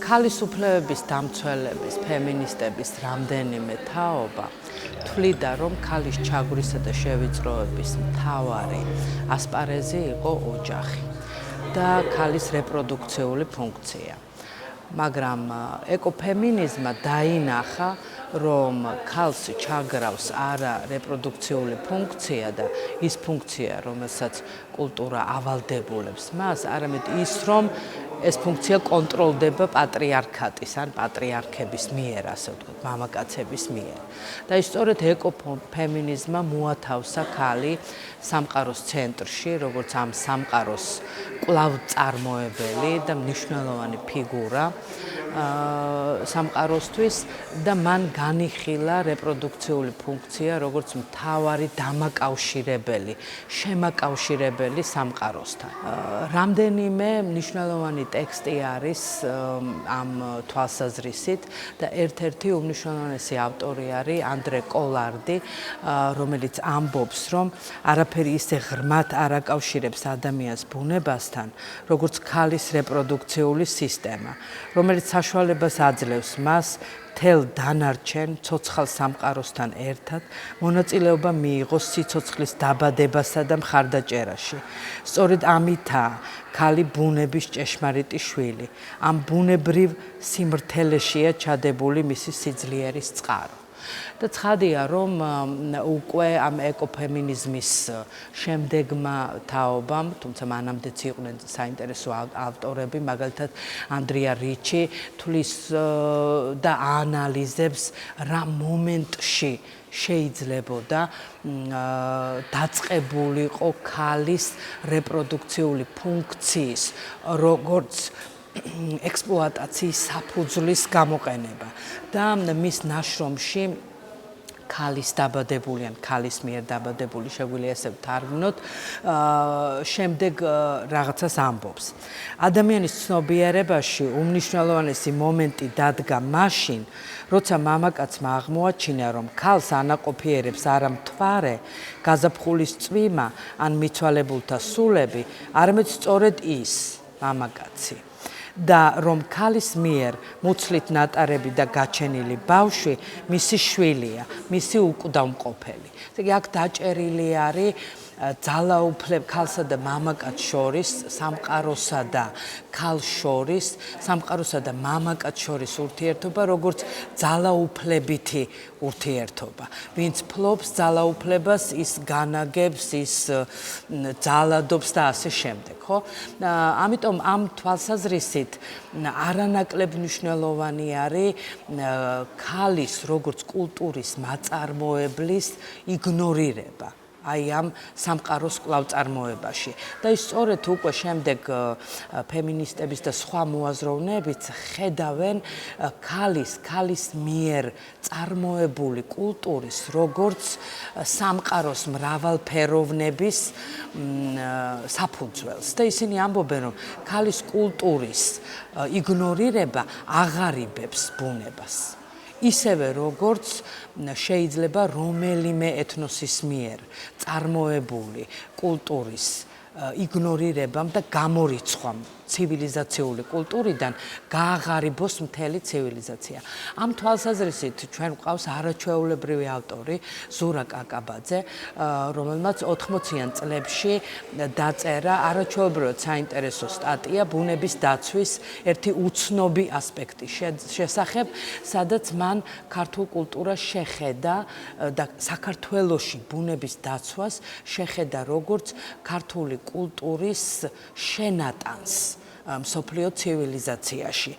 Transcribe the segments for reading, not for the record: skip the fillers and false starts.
ქალის უფლებების დამცველების, ფემინისტების რამდენიმე თაობა თვლიდა, რომ ქალის ჩაგვრისა და შევიწროების მთავარი ასპარეზი იყო ოჯახი და ქალის რეპროდუქციული ფუნქცია. მაგრამ ეკოფემინიზმმა დაინახა, რომ ქალს ჩაგრავს არა რეპროდუქციული ფუნქცია და ის ფუნქცია, რომელსაც კულტურა ავალდებულებს მას, არამედ ის, რომ ეს ფუნქცია კონტროლდება პატრიარქატის ან პატრიარქების მიერ, ასე ვთქვათ, მამაკაცების მიერ. და სწორედ ეკოფემინიზმმა მოათავსა ქალი სამყაროს ცენტრში, როგორც ამ სამყაროს კვლავ წარმოებელი და მნიშვნელოვანი ფიგურა სამყაროსთვის და მან განიხილა რეპროდუქციული ფუნქცია როგორც მთავარი დამაკავშირებელი, შემაკავშირებელი სამყაროსთან. რამდენიმე მნიშვნელოვანი ტექსტი არის ამ თვალსაზრისით და ერთ-ერთი უმნიშვნელოვანესი ავტორი არის ანდრე კოლარდი, რომელიც ამბობს, რომ არაფერი ისე ღრმად არ აკავშირებს ადამიანს ბუნებასთან, როგორც ქალის რეპროდუქციული სისტემა, რომელიც საშუალებას აძლევს მას მთელ დანარჩენ ცოცხალ სამყაროსთან ერთად მონაწილეობა მიიღოს სიცოცხლის დაბადებასა და მხარდაჭერაში. სწორედ ამითაა ქალი ბუნების ჭეშმარიტი შვილი. ამ ბუნებრივ სიმრთელეშია ჩადებული მისი სიძლიერის წყარო. და ცხადია, რომ უკვე ამ ეკოფემინიზმის შემდეგმა თაობამ, თუმცა მანამდეც იყვნენ საინტერესო ავტორები, მაგალითად ანდრია რიჩი თulis და აანალიზებს რა მომენტში შეიძლებოდა დაწყებულიყო ქალის რეპროდუქციული ფუნქციის როგორც ექსპლუატაციის საფუძვლის გამოყენება და მის ნაშრომში ქალის დაბადებული ან ქალის მიერ დაბადებული შეგვიძლია ესე ვთარგმნოთ შემდეგ რაღაცას ამბობს. ადამიანის ცნობიერებაში უმნიშვნელოვანესი მომენტი დადგა მაშინ, როცა მამაკაცმა აღმოაჩინა, რომ ქალს ანაყოფიერებს არა მთვარე, გაზაფხულის წვიმა ან მიცვალებულთა სულები, არამედ სწორედ ის, მამაკაცი. და რომ ქალის მიერ მუცლით ნატარები და გაჩენილი ბავშვი მისი შვილია, მისი უკვდავმყოფელი. ესე აქ დაჭერილი არის ქალსა და მამაკაც შორის, სამყაროსა და ქალს შორის, სამყაროსა და მამაკაც შორის ურთიერთობა, როგორც ძალაუფლებითი ურთიერთობა. ვინც ფლობს ძალაუფლებას, ის განაგებს, ის ძალადობს და ასე შემდეგ, ხო? ამიტომ ამ თვალსაზრისით არანაკლებ მნიშვნელოვანი არის ქალის როგორც კულტურის მაწარმოებლის იგნორირება. აი ამ სამყაროს კვლავწარმოებაში. და ის სწორედ უკვე შემდეგ ფემინისტების და სხვა მოაზროვნეებიც ხედავენ ქალის მიერ წარმოებული კულტურის როგორც სამყაროს მრავალფეროვნების საფუძველს. და ისინი ამბობენ, რომ ქალის კულტურის იგნორირება აღარიბებს ბუნებას. ისევე როგორც შეიძლება რომელიმე ეთნოსის მიერ წარმოებული კულტურის იგნორირებამ და გამორიცხვამ ცივილიზაციული კულტურიდან გააღარიბოს მთელი ცივილიზაცია. ამ თვალსაზრისით ჩვენ გვყავს არაჩვეულებრივი ავტორი ზურა კაკაბაძე, რომელმაც 80-იან წლებში დაწერა არაჩვეულებრივად საინტერესო სტატია ბუნების დაცვის ერთი უცნობი ასპექტის შესახებ, სადაც მან ქართულ კულტურას შეხედა და საქართველოში ბუნების დაცვას შეხედა როგორც ქართული კულტურის შენატანს მსოფლიო ცივილიზაციაში.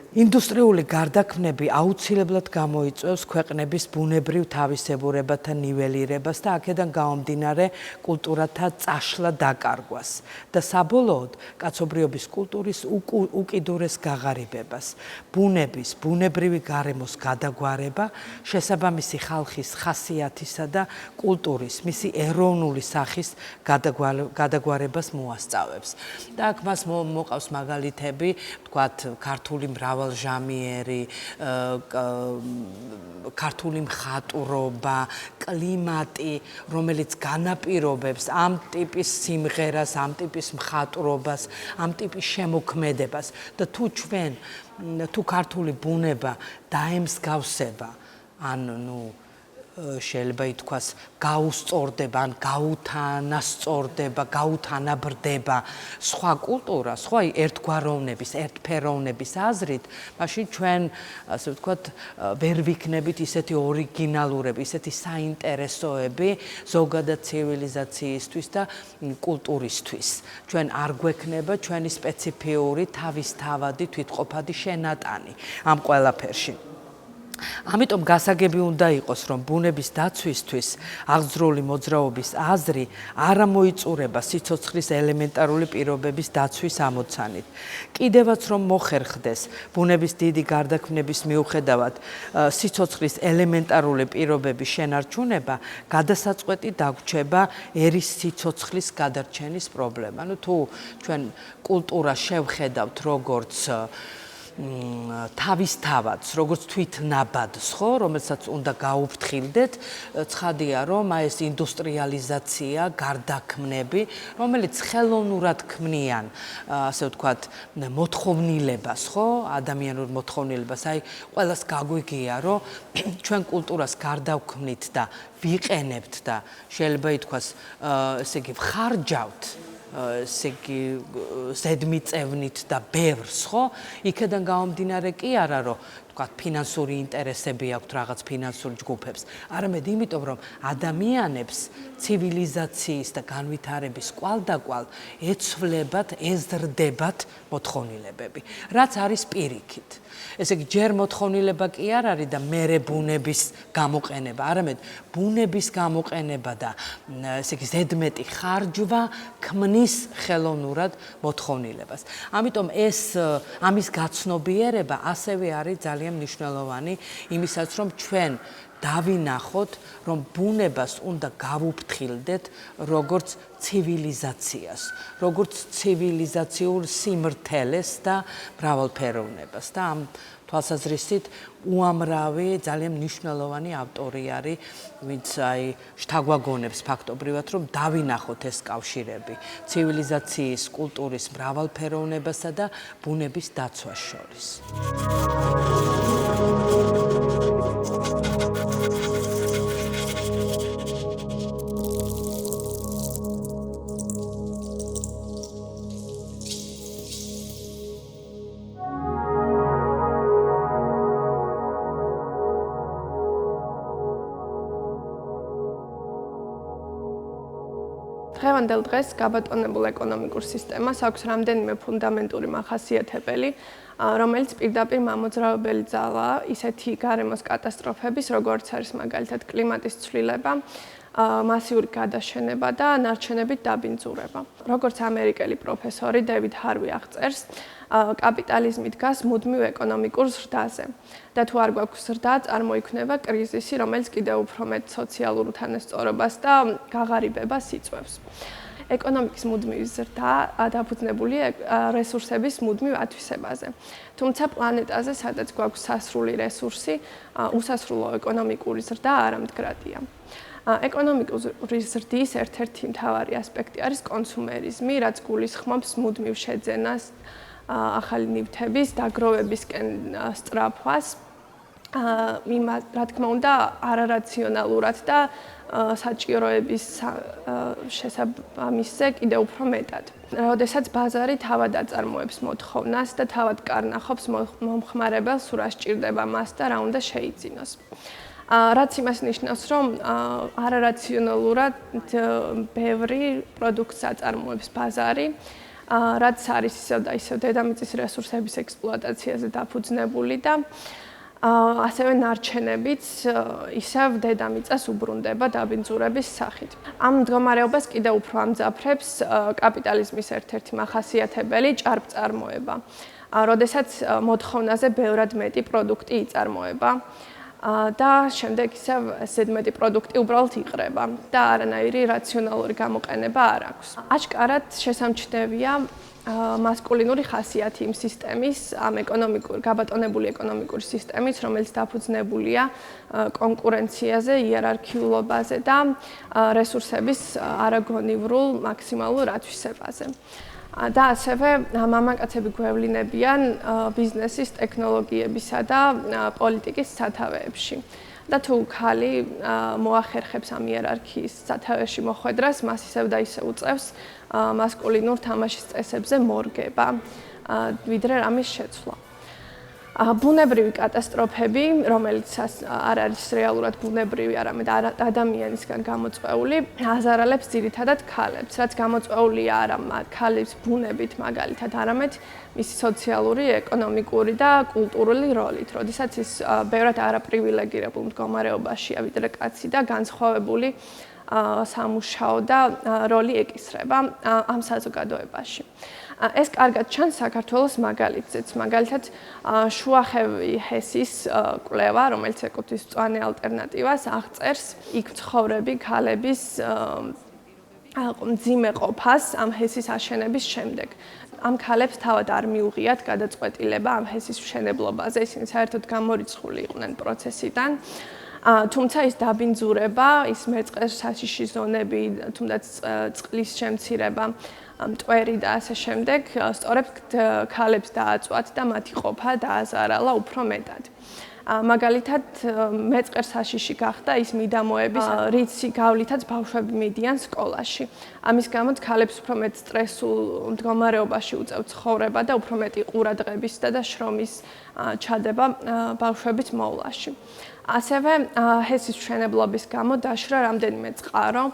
ინდუსტრიული გარდაქმნები აუცილებლად გამოიწვევს ქვეყნების ბუნებრივ თავისებურებათა ნიველირებას და აქედან გამომდინარე კულტურათა წაშლა დაკარგვას და საბოლოოდ კაცობრიობის კულტურის უკიდურეს გაღარიბებას. ბუნების, ბუნებრივი გარემოს გადაგვარება, შესაბამისი ხალხის ხასიათისა და კულტურის, მისი ეროვნული სახის გადაგვარებას მოასწავებს. და აქ მას მოყავს მაგალითები, თქვათ, ქართული მრავალჟამიერი, ქართული მხატვრობა, კლიმატი, რომელიც განაპირობებს ამ ტიპის სიმღერას, ამ ტიპის მხატვრობას, ამ ტიპის შემოქმედებას და თუ ქართული ბუნება დაემსგავსება, ან შეიძლება ითქვას გაუსწორდება, ან გაუთანასწორდება, გაუთანაბრდება სხვა კულტურა, სხვა ერთგვაროვნების, ერთფეროვნების აზრით, მაშინ ჩვენ, ასე ვთქვათ, ვერ ვიქნებით ისეთი ორიგინალურები, ისეთი საინტერესოები ზოგადად ცივილიზაციისთვის და კულტურისთვის. ჩვენ არ გვექნება ჩვენი სპეციფიური თავისთავადი თვითყოფადი შენატანი ამ ყველაფერში. ამიტომ გასაგები უნდა იყოს, რომ ბუნების დაცვისთვის აღძრული მოძრაობის აზრი არ მოიწურება სიცოცხლის ელემენტარული პირობების დაცვის ამოცანით. კიდევაც რომ მოხერხდეს ბუნების დიდი გარდაქმნების მიუხედავად სიცოცხლის ელემენტარული პირობების შენარჩუნება, გადასაწყვეტი დაგვრჩება ერის სიცოცხლის გადარჩენის პრობლემა. თუ ჩვენ კულტურას შევხედავთ როგორც თავისთავადს, როგორც თვითნაბადს, ხო, რომელსაც უნდა გაუფრთხილდეთ, ცხადია, რომ ეს ინდუსტრიალიზაცია, გარდაქმნები, რომელიც ხელოვნურად ქმნიან, ასე ვთქვათ, მოთხოვნილებას, ხო, ადამიანურ მოთხოვნილებას, ყველას გაგვიგია, რომ ჩვენ კულტურას გარდავქმნით და ვიყენებთ და შეიძლება ითქვას, ესე იგი, ვხარჯავთ ესე იგი ზედმიწევნით და ბევრს, ხო? იქედან გამომდინარე კი არა, რომ თქვათ ფინანსური ინტერესები აქვთ რაღაც ფინანსურ ჯგუფებს, არამედ იმიტომ, რომ ადამიანებს ცივილიზაციის და განვითარების კვალდაკვალ ეცვლებათ, ეზრდებათ მოთხოვნილებები, რაც არის პირიქით. ესე იგი, ჯერ მოთხოვნილება კი არ არის და მერე ბუნების გამოყენება, არამედ ბუნების გამოყენება და ესე იგი ზედმეტი ხარჯვა ქმნის ხელოვნურად მოთხოვნილებას. ამიტომ ამის გაცნობიერება ასევე არის ძალიან მნიშვნელოვანი იმისაც, რომ ჩვენ დავინახოთ, რომ ბუნებას უნდა გავუფრთხილდეთ როგორც ცივილიზაციას, როგორც ცივილიზაციურ სიმრთელეს და მრავალფეროვნებას. და ამ თვალსაზრისით უამრავი ძალიან მნიშვნელოვანი ავტორი არის, ვინც შთაგვაგონებს ფაქტობრივად, რომ დავინახოთ ეს კავშირები ცივილიზაციის, კულტურის მრავალფეროვნებასა და ბუნების დაცვას შორის. დღევანდელ დღეს გაბატონებულ ეკონომიკურ სისტემას აქვს რამდენიმე ფუნდამენტური მახასიათებელი, რომელიც პირდაპირ მამოძრავებელი ძალაა ისეთი გარემოს კატასტროფების, როგორც არის მაგალითად კლიმატის ცვლილება, მასიური გადაშენება და ნარჩენებით დაბინძურება. როგორც ამერიკელი პროფესორი დევიდ ჰარვი აღწერს, კაპიტალიზმი დგას მუდმივ ეკონომიკურ ზრდაზე და თუ არ გვაქვს ზრდა, წარმოიქმნება კრიზისი, რომელიც კიდევ უფრო მეტ სოციალურ უთანასწორობას და გაღარიბებას იწვევს. ეკონომიკის მუდმივი ზრდა დაფუძნებულია რესურსების მუდმივ ათვისებაზე. თუმცა პლანეტაზე, სადაც გვაქვს სასრული რესურსი, უსასრულო ეკონომიკური ზრდა არამდგრადია. ეკონომიკური ზრდის ერთ-ერთი მთავარი ასპექტი არის კონსუმერიზმი, რაც გულისხმობს მუდმივ შეძენას, ახალი ნივთების დაგროვებისკენ სწრაფვას, რა თქმა უნდა, არარაციონალურად და საჭიროების შესაბამისზე კიდევ უფრო მეტად. როდესაც ბაზარი თავად აწარმოებს მოთხოვნას და თავად კარნახობს მომხმარებელს, სულ რა სჭირდება მას და რა უნდა შეიძინოს. რაც იმას ნიშნავს, რომ არარაციონალურად ბევრი პროდუქტს აწარმოებს ბაზარი, რაც არის ისევ და ისევ დედამიწის რესურსების ექსპლუატაციაზე დაფუძნებული და ასევე ნარჩენებიც ისევ დედამიწას უბრუნდება დაბინძურების სახით. ამ მდგომარეობას კიდევ უფრო ამძაფრებს კაპიტალიზმის ერთ-ერთი მახასიათებელი ჭარბწარმოება. როდესაც მოთხოვნაზე ბევრად მეტი პროდუქტი იწარმოება, და შემდეგ ისევ ზედმეტი პროდუქტი უბრალოდ იყრება და არანაირი რაციონალური გამოყენება არ აქვს. აშკარად შესამჩნევია მასკულინური ხასიათი იმ სისტემის, ამ გაბატონებული ეკონომიკური სისტემის, რომელიც დაფუძნებულია კონკურენციაზე, იერარქიულობაზე და რესურსების არაგონივრულ მაქსიმალურ ათვისებაზე. და ასევე მამაკაცები გვევლინებიან ბიზნესის, ტექნოლოგიებისა და პოლიტიკის სათავეებში. და თუ ქალი მოახერხებს ამ იერარქიის სათავეში მოხვედრას, მას ისევ და ისევ უწევს მასკულინურ თამაშის წესებზე მორგება, ვიდრე რამის შეცვლა. ბუნებრივი კატასტროფები, რომელიც არ არის რეალურად ბუნებრივი, არამედ ადამიანისგან გამოწვეული, აზარალებს ძირითადად ქალებს, რაც გამოწვეულია არა ქალების ბუნებით მაგალითად, არამედ მისი სოციალური, ეკონომიკური და კულტურული როლით, როდესაც ის ბევრად არაპრივილეგირებულ მდგომარეობაშია, ვიდრე კაცი და განსხვავებული სამუშაო და როლი ეკისრება ამ საზოგადოებაში. ეს კარგად ჩანს საქართველოს მაგალითზეც. მაგალითად, შუახევი ჰესის კვლევა, რომელიც ეკუთვნის მწვანე ალტერნატივას, აღწერს იქ მცხოვრები ქალების მძიმე ყოფას ამ ჰესის აშენების შემდეგ. ამ ქალებს თავად არ მიუღიათ გადაწყვეტილება ამ ჰესის მშენებლობაზე, ისინი საერთოდ გამორიცხული იყვნენ პროცესიდან. თუმცა ის დაბინძურება, ის მეწყერ საშიში ზონები, თუნდაც წყლის შემცირება, მტვერი და ასე შემდეგ, სწორედ ქალებს დააწვათ და მათი ყოფა დააზარალა უფრო მეტად. მაგალითად, მეწყერ საშიში გახდა ის მიდამოების, რითი გავლითაც ბავშვები მიდიან სკოლაში. ამის გამოც ქალებს უფრო მეტ სტრესულ მდგომარეობაში უწევთ ცხოვრება და უფრო მეტი ყურადღების და შრომის ჩადება ბავშვების მოვლაში. ასევე ჰესის მშენებლობის გამო დაშრა რამდენიმე წყარო,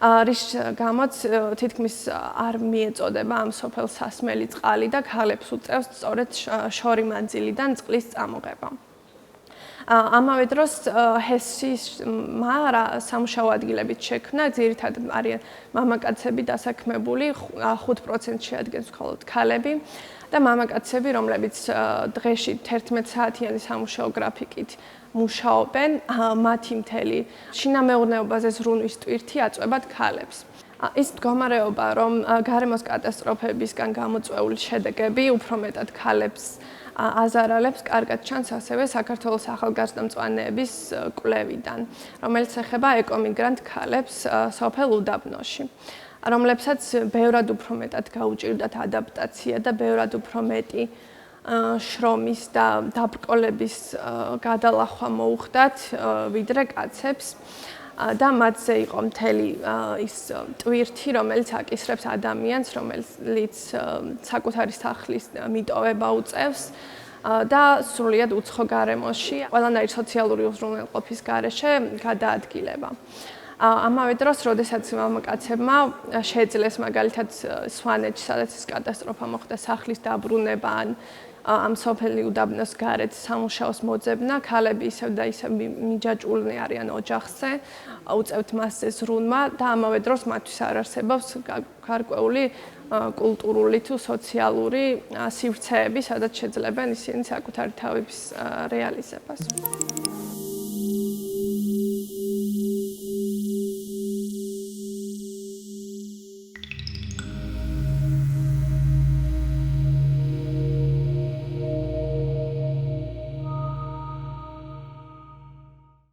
რის გამოც თითქმის არ მიეწოდება ამ სოფელს სასმელი წყალი და ქალებს უწევს სწორედ შორი მანძილიდან წყლის წამოღება. ამავე დროს ჰესისმა სამუშაო ადგილებით შექმნა, ძირითადად არიან მამაკაცები დასაქმებული, 5% შეადგენს მხოლოდ ქალები და მამაკაცები, რომლებიც დღეში 11 საათიანი სამუშაო გრაფიკით მუშაობენ, მათი მთელი შინამეურნეობაზე ზრუნვის ტვირთი აწვებათ ქალებს. ის მდგომარეობა, რომ გარემოს კატასტროფებისგან გამოწვეული შედეგები უფრო მეტად ქალებს აზარალებს, კარგად ჩანს ასევე საქართველოს ახალგაზრდა მწვანეების კვლევიდან, რომელიც ეხება ეკომიგრანტ ქალებს სოფელ უდაბნოში, რომლებსაც ბევრად უფრო მეტად გაუჭირდათ ადაპტაცია და ბევრად უფრო მეტი შრომის და დაბრკოლების გადალახვა მოუხდათ, ვიდრე კაცებს. და მათზე იყო მთელი ის ტვირთი, რომელიც აკისრებს ადამიანს, რომელიც საკუთარი სახლის მიტოვება უწევს და სრულიად უცხო გარემოში, ყველანაირი სოციალური უზრუნველყოფის გარეშე გადაადგილება. ამავე დროს, როდესაც მამაკაცებმა შეძლეს მაგალითად სვანეთში, სადაც ეს კატასტროფა მოხდა, სახლის დაბრუნება ან ამ სოფელი უდაბნოს გარეთ სამუშაოს მოძებნა, ქალები ისევ და ისევ მიჯაჭულნი არიან ოჯახზე, უწევთ მასზე ზრუნვა და ამავე დროს მათთვის არ არსებობს გარკვეული კულტურული თუ სოციალური სივრცეები, სადაც შეძლებენ ისინი საკუთარი თავის რეალიზებას.